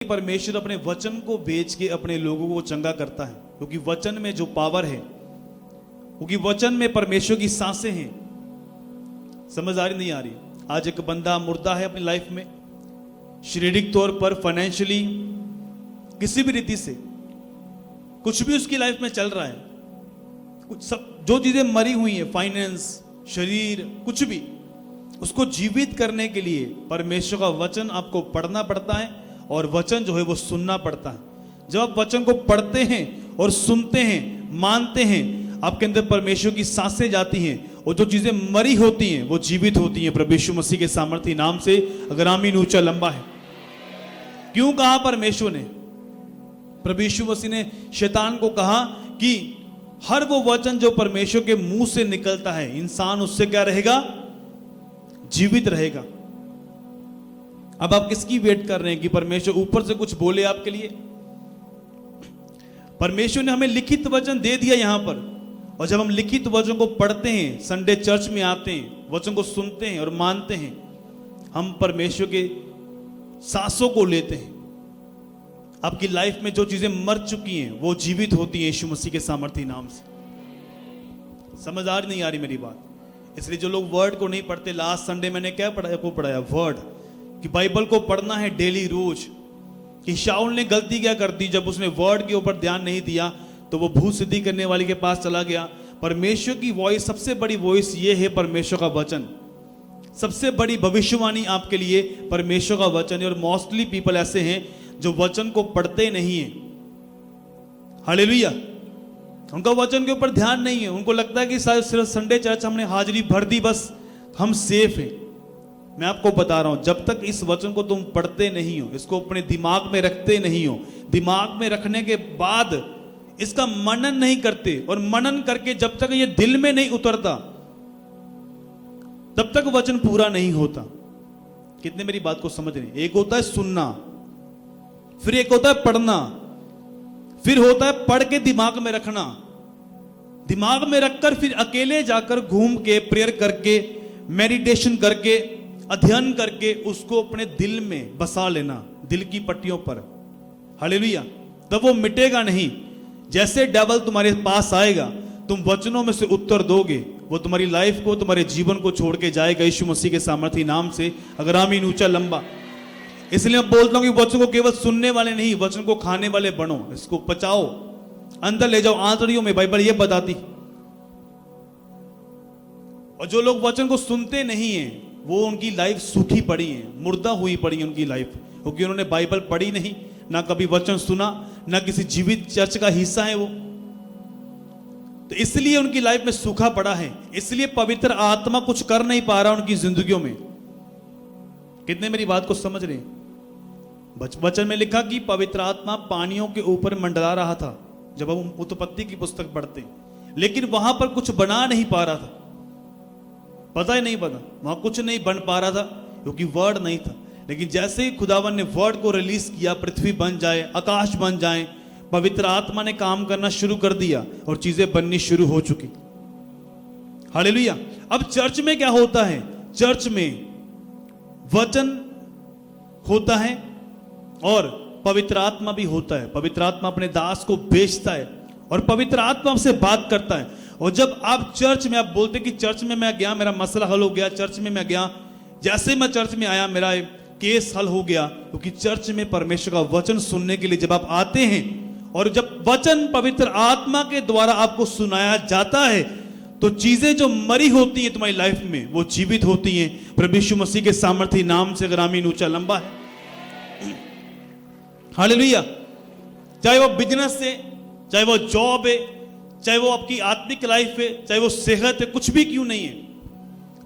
परमेश्वर अपने वचन को भेज के अपने लोगों को चंगा करता है, क्योंकि वचन में जो पावर है, क्योंकि वचन में परमेश्वर की सांसें हैं। समझ आ रही नहीं आ रही? आज एक बंदा मुर्दा है अपनी लाइफ में, शारीरिक तौर पर, फाइनेंशियली, किसी भी रीति से कुछ भी उसकी लाइफ में चल रहा है, कुछ सब जो चीजें मरी हुई हैं, फाइनेंस, शरीर, कुछ भी, उसको जीवित करने के लिए परमेश्वर का वचन आपको पढ़ना पड़ता है और वचन जो है वो सुनना पड़ता है। जब आप वचन को पढ़ते हैं और सुनते हैं, मानते हैं, आपके अंदर परमेश्वर की सांसें जाती हैं और जो चीजें मरी होती हैं वो जीवित होती हैं प्रभु यीशु मसीह के सामर्थ्य नाम से। अगर आमीन ऊंचा लंबा है। क्यों कहा परमेश्वर ने? प्रभु यीशु मसीह ने शैतान को कहा कि हर वो वचन जो परमेश्वर के मुंह से निकलता है, इंसान उससे क्या रहेगा? जीवित रहेगा। अब आप किसकी वेट कर रहे हैं कि परमेश्वर ऊपर से कुछ बोले आपके लिए? परमेश्वर ने हमें लिखित वचन दे दिया यहां पर, और जब हम लिखित वचन को पढ़ते हैं, संडे चर्च में आते हैं, वचन को सुनते हैं और मानते हैं, हम परमेश्वर के सांसों को लेते हैं। आपकी लाइफ में जो चीजें मर चुकी हैं वो जीवित होती हैं यीशु मसीह के सामर्थ्य नाम से। समझ आ रही नहीं आ रही मेरी बात? इसलिए जो लोग वर्ड को नहीं पढ़ते, लास्ट संडे मैंने क्या पढ़ाया? वर्ड, कि बाइबल को पढ़ना है डेली, रोज। कि शाऊल ने गलती क्या कर दी? जब उसने वर्ड के ऊपर ध्यान नहीं दिया तो वो भूत सिद्धि करने वाली के पास चला गया। परमेश्वर की वॉइस, सबसे बड़ी वॉइस ये है परमेश्वर का वचन। सबसे बड़ी भविष्यवाणी आपके लिए परमेश्वर का वचन है। और मोस्टली पीपल ऐसे हैं जो वचन को पढ़ते नहीं है। हालेलुया। उनका वचन के ऊपर ध्यान नहीं है। उनको लगता है कि सिर्फ संडे चर्च हमने हाजिरी भर दी, बस हम सेफ हैं। मैं आपको बता रहा हूं, जब तक इस वचन को तुम पढ़ते नहीं हो, इसको अपने दिमाग में रखते नहीं हो, दिमाग में रखने के बाद इसका मनन नहीं करते, और मनन करके जब तक ये दिल में नहीं उतरता तब तक वचन पूरा नहीं होता। कितने मेरी बात को समझ रहे? एक होता है सुनना, फिर एक होता है पढ़ना, फिर होता है पढ़ के दिमाग में रखना। दिमाग में रखकर फिर अकेले जाकर घूम के, प्रेयर करके, मेडिटेशन करके, अध्ययन करके उसको अपने दिल में बसा लेना, दिल की पट्टियों पर। हालेलुया। तब वो मिटेगा नहीं। जैसे डेविल तुम्हारे पास आएगा, तुम वचनों में से उत्तर दोगे, वो तुम्हारी लाइफ को, तुम्हारे जीवन को छोड़ के जाएगा यीशु मसीह के सामर्थ्य नाम से। अगर आमीन ऊंचा लंबा। इसलिए मैं बोलता हूं कि वचन को केवल सुनने वाले नहीं, वचन को खाने वाले बनो। इसको पचाओ, अंदर ले जाओ, आंतड़ियों में। बाइबल ये बताती। और जो लोग वचन को सुनते नहीं है वो, उनकी लाइफ सूखी पड़ी है, मुर्दा हुई पड़ी है उनकी लाइफ, क्योंकि उन्होंने बाइबल पढ़ी नहीं, ना कभी वचन सुना, ना किसी जीवित चर्च का हिस्सा है वो। तो इसलिए उनकी लाइफ में सूखा पड़ा है। इसलिए पवित्र आत्मा कुछ कर नहीं पा रहा उनकी जिंदगियों में। कितने मेरी बात को समझ रहे हैं? वचन में लिखा कि पवित्र आत्मा पानियों के ऊपर मंडरा रहा था जब हम उत्पत्ति की पुस्तक पढ़ते, लेकिन वहां पर कुछ बना नहीं पा रहा था। पता ही नहीं बना, वहां कुछ नहीं बन पा रहा था क्योंकि वर्ड नहीं था। लेकिन जैसे ही खुदावन ने वर्ड को रिलीज किया, पृथ्वी बन जाए, आकाश बन जाए, पवित्र आत्मा ने काम करना शुरू कर दिया और चीजें बननी शुरू हो चुकी। हालेलुया। अब चर्च में क्या होता है? चर्च में वचन होता है और पवित्र आत्मा भी होता है। पवित्र आत्मा अपने दास को भेजता है और पवित्र आत्मा से बात करता है। और जब आप चर्च में, आप बोलते कि चर्च में मैं गया, मेरा मसला हल हो गया, चर्च में मैं गया, जैसे मैं चर्च में आया मेरा केस हल हो गया, क्योंकि चर्च में परमेश्वर का वचन सुनने के लिए जब आप आते हैं और जब वचन पवित्र आत्मा के द्वारा आपको सुनाया जाता है, तो चीजें जो मरी होती हैं तुम्हारी लाइफ में वो जीवित होती हैं प्रभु यीशु मसीह के सामर्थ्य नाम से। अगर आमीन ऊंचा लंबा है। हालेलुया। चाहे वो बिजनेस है, चाहे वो जॉब है, चाहे वो आपकी आत्मिक लाइफ है, चाहे वो सेहत है, कुछ भी क्यों नहीं है,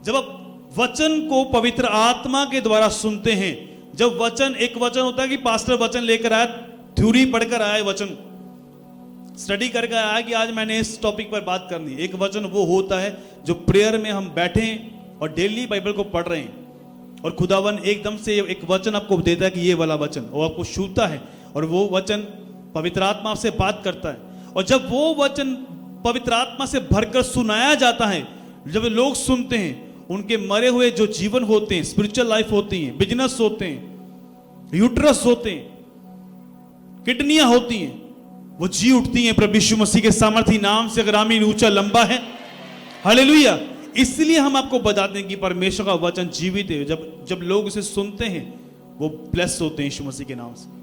जब आप वचन को पवित्र आत्मा के द्वारा सुनते हैं, जब वचन, एक वचन होता है कि पास्टर वचन लेकर आया, थ्योरी पढ़कर आया, वचन स्टडी करके आया कि आज मैंने इस टॉपिक पर बात करनी। एक वचन वो होता है जो प्रेयर में हम बैठे हैं और डेली बाइबल को पढ़ रहे हैं और खुदावन एकदम से एक वचन आपको देता है कि ये वाला वचन, वो आपको छूता है और वो वचन पवित्र आत्मा आपसे बात करता है। और जब वो वचन पवित्र आत्मा से भरकर सुनाया जाता है, जब लोग सुनते हैं, उनके मरे हुए जो जीवन होते हैं, स्पिरिचुअल लाइफ होती है, बिजनेस होते हैं, यूट्रस होते हैं, किडनियां होती हैं, वो जी उठती हैं प्रभु यीशु मसीह के सामर्थी नाम से। अगर आमीन ऊंचा लंबा है, हालेलुया। इसलिए हम आपको बताते हैं कि परमेश्वर का वचन जीवित है। जब लोग उसे सुनते हैं वो ब्लेस होते हैं यीशु मसीह के नाम से।